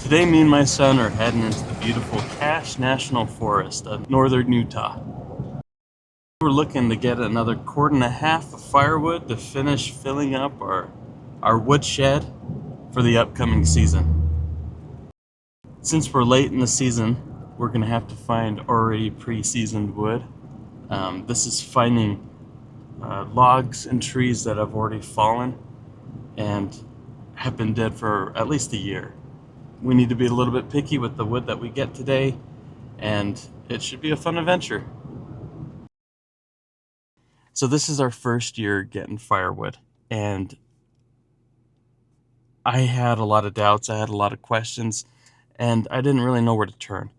Today me and my son are heading into the beautiful Cache National Forest of northern Utah. We're looking to get another cord and a half of firewood to finish filling up our wood shed for the upcoming season. Since we're late in the season, we're going to have to find already pre-seasoned wood. This is finding logs and trees that have already fallen and have been dead for at least a year. We need to be a little bit picky with the wood that we get today, and it should be a fun adventure. So this is our first year getting firewood, and I had a lot of doubts, I had a lot of questions, and I didn't really know where to turn.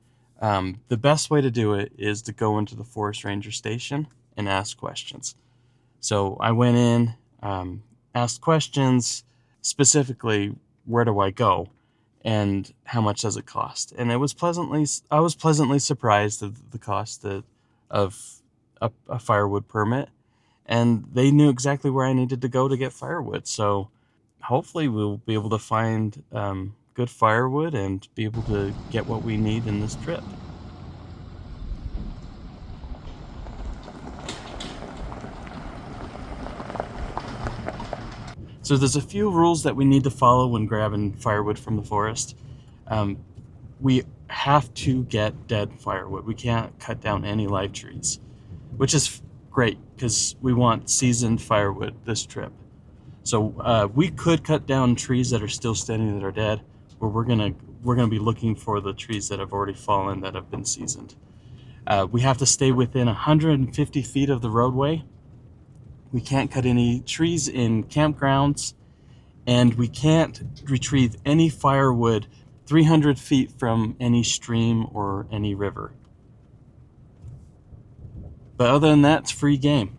The best way to do it is to go into the forest ranger station and ask questions. So I went in, asked questions, specifically, where do I go and how much does it cost? And I was pleasantly surprised at the cost of a firewood permit, and they knew exactly where I needed to go to get firewood. So hopefully we'll be able to find good firewood and be able to get what we need in this trip. So there's a few rules that we need to follow when grabbing firewood from the forest. We have to get dead firewood. We can't cut down any live trees, which is great because we want seasoned firewood this trip. So we could cut down trees that are still standing that are dead, but we're gonna be looking for the trees that have already fallen that have been seasoned. We have to stay within 150 feet of the roadway. We can't cut any trees in campgrounds, and we can't retrieve any firewood 300 feet from any stream or any river. But other than that, it's free game.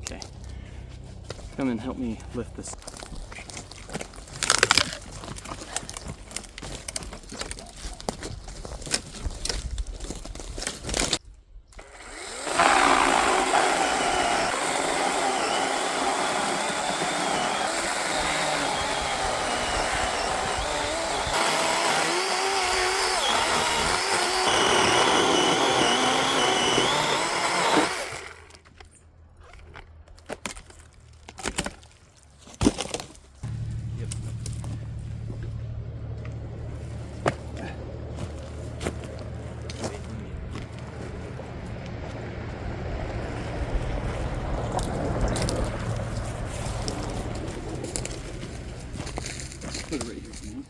Okay, come and help me lift this. Put it right here, man.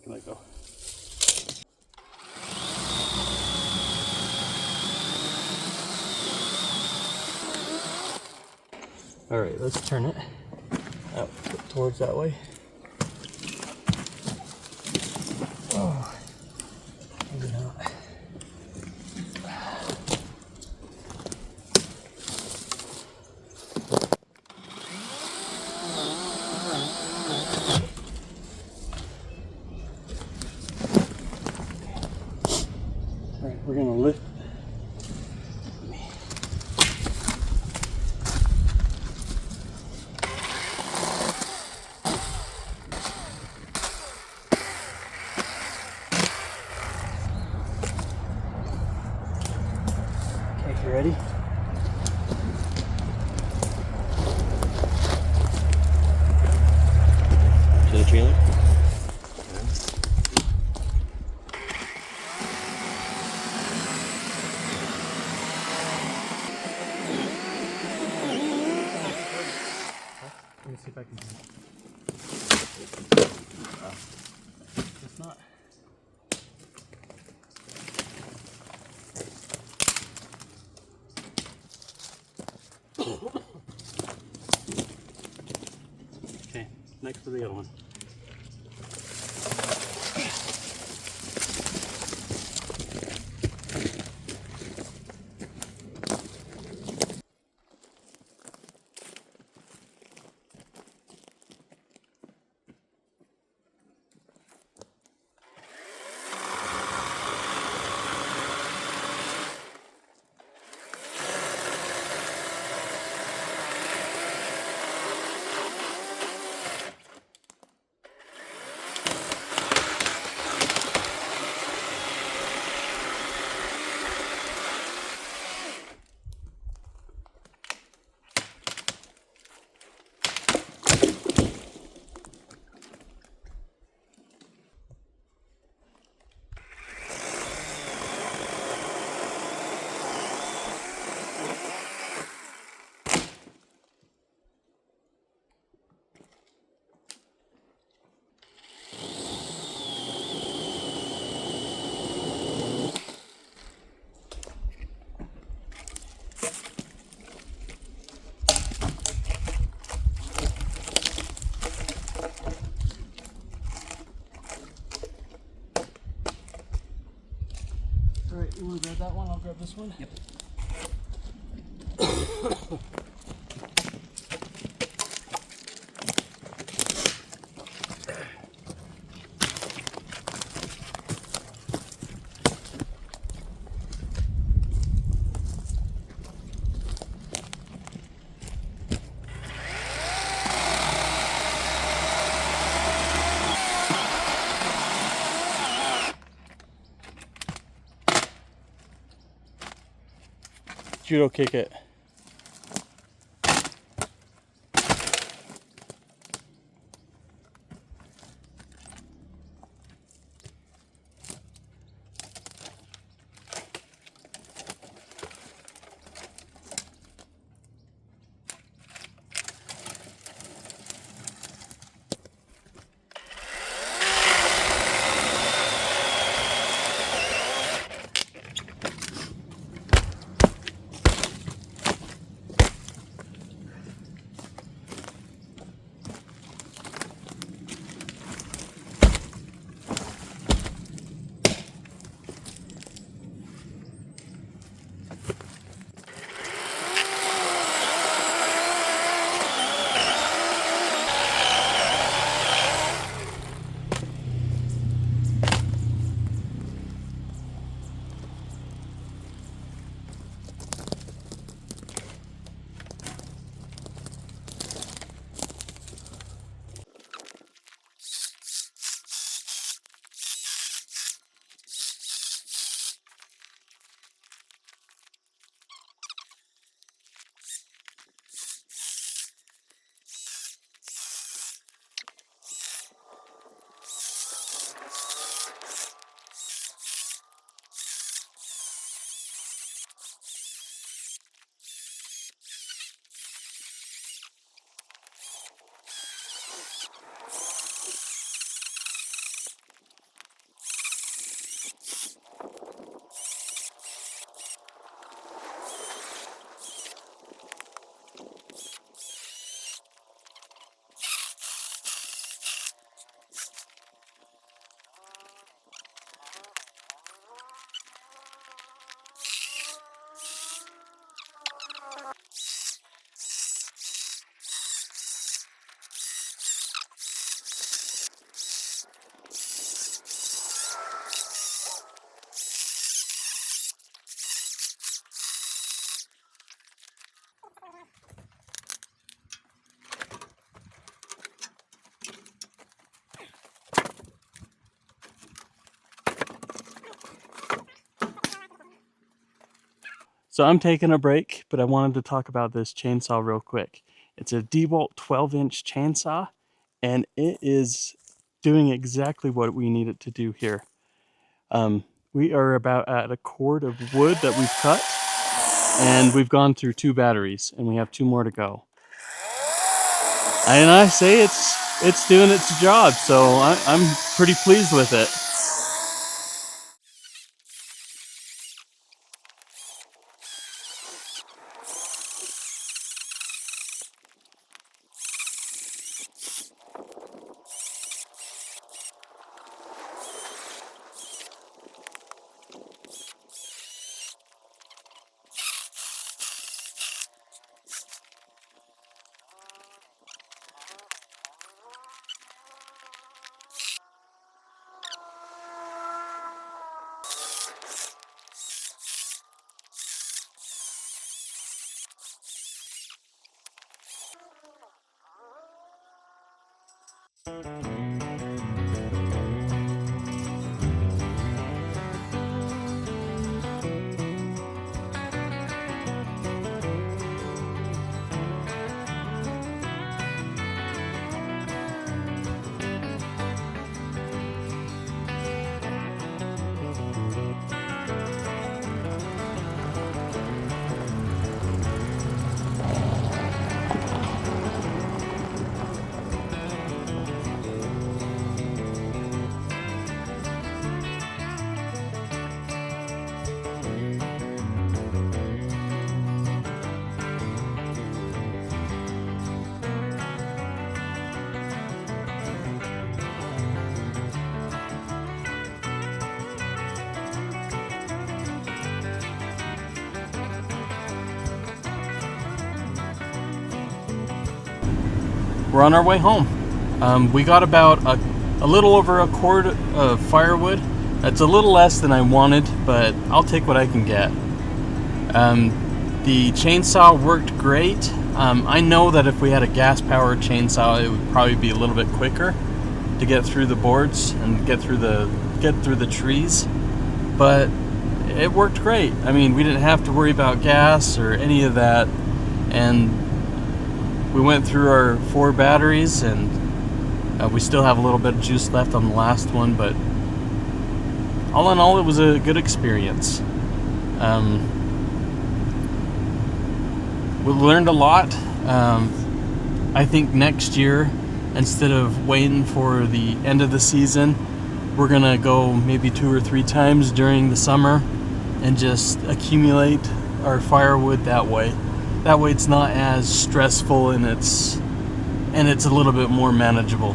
Let go. All right, let's turn it out towards that way. Oh, maybe not. All right, we're gonna lift. Okay, you ready? To the trailer? next to the other one. Alright, you want to grab that one? I'll grab this one. Yep. Judo kick it. So I'm taking a break, but I wanted to talk about this chainsaw real quick. It's a DeWalt 12-inch chainsaw, and it is doing exactly what we need it to do here. We are about at a cord of wood that we've cut, and we've gone through 2 batteries, and we have 2 more to go. And I say it's doing its job, so I'm pretty pleased with it. we're on our way home. We got about a little over a quart of firewood. That's a little less than I wanted, but I'll take what I can get. The chainsaw worked great. I know that if we had a gas-powered chainsaw, it would probably be a little bit quicker to get through the boards and get through the trees, but it worked great. I mean, we didn't have to worry about gas or any of that, and we went through our 4 batteries, and we still have a little bit of juice left on the last one, but all in all, it was a good experience. We learned a lot. I think next year, instead of waiting for the end of the season, we're gonna go maybe 2 or 3 times during the summer and just accumulate our firewood that way. That way it's not as stressful, and it's a little bit more manageable.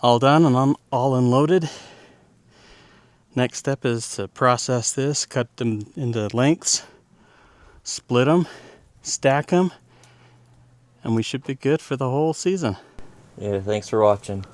All done and all unloaded. Next step is to process this, cut them into lengths, split them, stack them, and we should be good for the whole season. Yeah, thanks for watching.